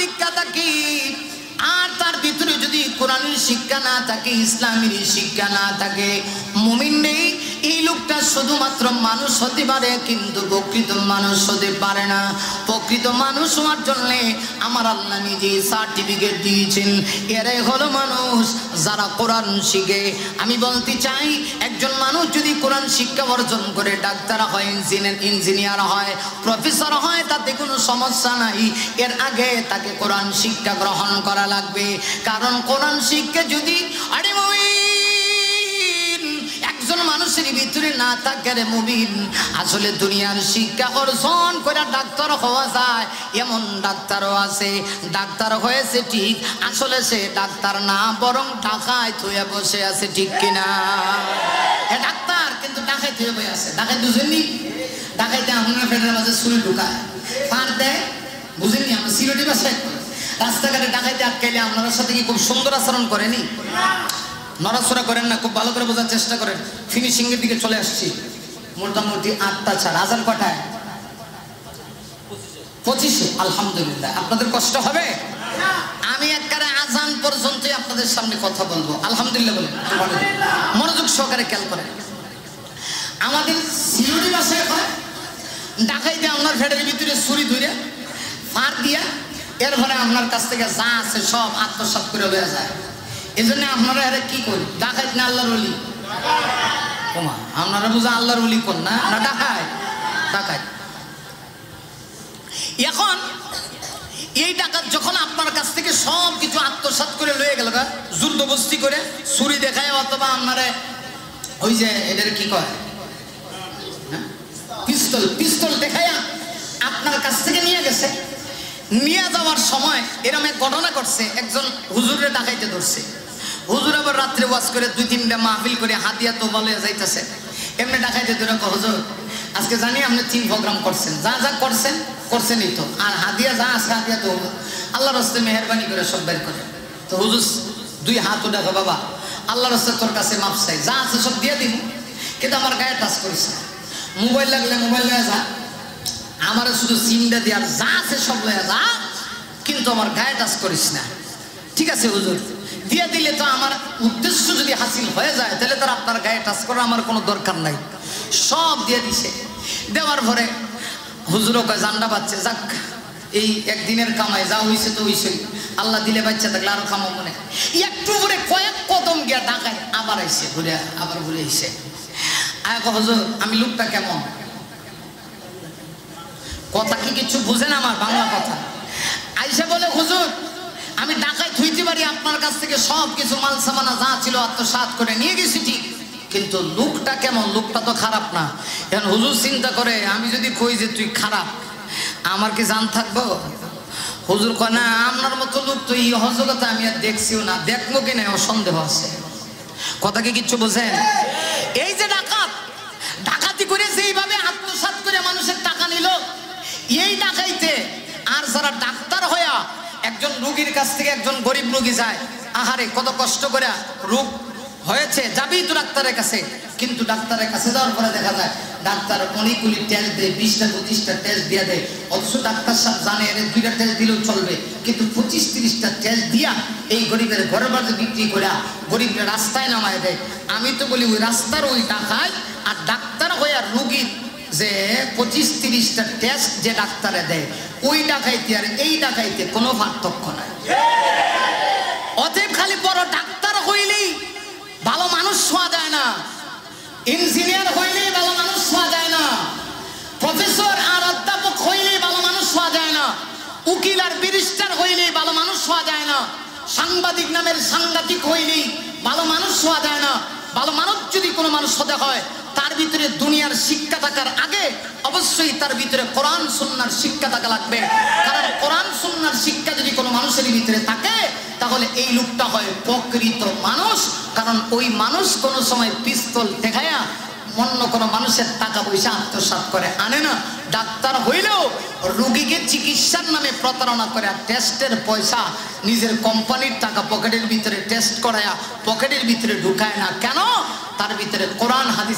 দীক্ষা থাকি আর তার ভিতরে যদি কোরআনের শিক্ষা না থাকে, ইসলামের শিক্ষা না থাকে, মুমিন নেই। এই লোকটা শুধুমাত্র মানুষ হতে পারে কিন্তু প্রকৃত মানুষ হতে পারে না। প্রকৃত মানুষ হওয়ার জন্য আমার আল্লাহ নিজে সার্টিফিকেট দিয়েছেন। এরাই হলো মানুষ যারা কোরআন শিখে। আমি বলতে চাই, একজন মানুষ যদি কোরআন শিক্ষা অর্জন করে ডাক্তার হয়, ইঞ্জিনিয়ার হয়, প্রফেসর হয়, তাতে কোনো সমস্যা নাই। এর আগে তাকে কোরআন শিক্ষা গ্রহণ করা লাগবে। কারণ কোরআন শিক্ষা যদি একজন মানুষের ভিতরে না থাকে রে মুমিন, আসলে দুনিয়ার শিক্ষা অর্জন করে ডাক্তার হওয়া যায় এমন ডাক্তারও আছে। ডাক্তার হয়েছে ঠিক, আসলে সে ডাক্তার না, বরং ডাকায় থুয়ে বসে আছে, ঠিক কিনা? এ ডাক্তার কিন্তু ডাকায় থুয়ে বসে আছে। ডাকায় বুঝেননি? ডাকাইতে আপনার ফেটের মাঝে ছুরি ঢুকায়, পার দেয়, বুঝেননি? আমরা সিলেটি বাসায় রাস্তাঘাটে ডাকাইতে আটকাইলে আপনার সাথে কি খুব সুন্দর আচরণ করেনি? নড়াচড়া করেন না, খুব ভালো করে বোঝার চেষ্টা করেন। ফিনিশিং এর দিকে চলে আসছি। মোটামুটি 8টা ছাড়। আজান কটায়? 25-এ। আলহামদুলিল্লাহ। আপনাদের কষ্ট হবে? আমি একবারে আজান পর্যন্তই আপনাদের সামনে কথা বলবো। আলহামদুলিল্লাহ বলেন, মনোযোগ সহকারে খেয়াল করেন। আমাদের সিলেটি ভাষায় হয় ডাকাইতে আপনার ফেটের ভিতরে ছুরি ধরে ফার দিয়া এরপরে আপনার কাছ থেকে যা আছে সব আত্মসাৎ করে হয়ে যায়। এই জন্য আপনারা এরা কি করি? ডাকাইত না আল্লাহর ওলি? ওমা, আপনারা বুঝা আল্লাহর ওলি কোন না? না ডাকাইত। ডাকাইত। এখন এই ডাকাত যখন আপনার কাছ থেকে সব কিছু আত্মসাৎ করে লয়ে গেল, জোরদস্তি করে ছুরি দেখায় অথবা আপনারে ওই যে এদের কি কয় পিস্তল, পিস্তল দেখাইয়া আপনার কাছ থেকে নিয়ে গেছে। নিয়ে যাওয়ার সময় এরকম এক ঘটনা ঘটছে, একজন হুজুরে ডাকাইতে ধরছে। হুজুর আবার রাত্রে ওয়াজ করে 2-3টা মাহফিল করে হাতিয়া তো বলে যাইতেছে। এমনি ডাকাইতে ধরে হুজুর আজকে জানি আপনি 3 প্রোগ্রাম করছেন, যা যা করছেন করছেনই তো, আর হাদিয়া যা আছে হাদিয়া তো আল্লাহর রাস্তে মেহরবানি করে সব বের করে। তো হুজুর 2 হাত উঠাবে, বাবা আল্লাহর রাস্তে তোর কাছে মাপ চাই, যা আছে সব দিয়ে দিব, কিন্তু আমার গায়ে টাচ করিস না। মোবাইল লাগলে মোবাইল লয়ে যা, আমার শুধু সিমটা দিয়ে আর যা আছে সব লয়ে যা, কিন্তু আমার গায়ে টাচ করিস না। ঠিক আছে হুজুর, দিয়ে দিলে তো আমার উদ্দেশ্য যদি হাসিল হয়ে যায় তাহলে তার আপনার গায়ে টাচ করার আমার কোনো দরকার নাই। সব দিয়ে দিছে। দেওয়ার পরে হুজুরও কয় জান্ডা পাচ্ছে, যাক এই একদিনের কামাই, যা হইছে তো হইছে, আল্লাহ দিলে বাচ্চা থাকলে আরো খামো মনে। একটু করে কয়েক কদম গিয়া ডাকায় আবার আইসে, ঘুরে আবার ঘুরে আইসে। হুজুর আমি লোকটা কেমন? কথা কি কিছু বুঝেন? আমার বাংলা কথা। আইসা বলে হুজুর আমি ঢাকায় থুইতে পারি, আপনার কাছ থেকে সব কিছু মাল সামানা যা ছিল আত্মসাৎ করে নিয়ে গেছি ঠিক, কিন্তু লোকটা কেমন? লোকটা তো খারাপ না। এখন হুজুর চিন্তা করে, আমি যদি কই যে তুই খারাপ, আমার কি জান থাকবো? হুজুর কয় না, আপনার মতো লোক তো এই অহযোগতা আমি আর দেখছিও না, দেখবো কিনা ও সন্দেহ আছে। কথা কি কিচ্ছু বোঝেন? এই যে ডাকাত ডাকাতি করে যেইভাবে আত্মসাৎ করে মানুষের টাকা নিল, এই ডাকাইতে আর যারা ডাক্তার হইয়া একজন রোগীর কাছ থেকে একজন গরিব রোগী যায়, আহারে কত কষ্ট করে রোগ হয়েছে, যাবি তো ডাক্তারের কাছে, কিন্তু ডাক্তারের কাছে যাওয়ার পরে দেখা যায় ডাক্তার অনেকগুলি টেস্ট দেয়, 20টা-25টা টেস্ট দিয়ে দেয়। অথচ ডাক্তার সাহেব জানে এর 2টা টেস্ট দিলেও চলবে, কিন্তু 25-30টা টেস্ট দিয়া এই গরিবের ঘরের বাড়িতে বিক্রি করে গরিবের রাস্তায় নামায় দেয়। আমি তো বলি ওই রাস্তার ওই ডাকায় আর ডাক্তার হয়ে আর রুগীর যে 25-30টা টেস্ট যে ডাক্তারে দেয়, ওই ডাকাইতে আর এই ডাকাইতে কোনো পার্থক্য নাই। অতএব খালি বড় ডাক্তার হইলেই ভালো মানুষ হওয়া যায় না, ইঞ্জিনিয়ার হইলেই ভালো মানুষ হওয়া যায় না, প্রফেসর আর অধ্যাপক হইলেই ভালো মানুষ হওয়া যায় না, উকিল আর ব্যারিস্টার হইলেই ভালো মানুষ হওয়া যায় না, সাংবাদিক নামের সাংঘাতিক হইলেই ভালো মানুষ হওয়া যায় না। ভালো মানুষ যদি কোনো মানুষ হতে হয় তার ভিতরে দুনিয়ার শিক্ষা থাকার আগে অবশ্যই তার ভিতরে কোরআন সুন্নাহর শিক্ষা থাকা লাগবে। কারণ কোরআন সুন্নাহর শিক্ষা যদি কোনো মানুষের ভিতরে থাকে তাহলে এই লোকটা হয় প্রকৃত মানুষ। কারণ ওই মানুষ কোনো সময় পিস্তল দেখায়া অন্য কোনো মানুষের টাকা পয়সা আত্মসাৎ করে আনে না। ডাক্তার হইলেও রোগীকে চিকিৎসার নামে প্রতারণা করে টেস্টের পয়সা নিজের কোম্পানির টাকা পকেটের ভিতরে টেস্ট করায়া পকেটের ভিতরে ঢুকায় না। কেন? তার ভিতরে কোরআন হাদিস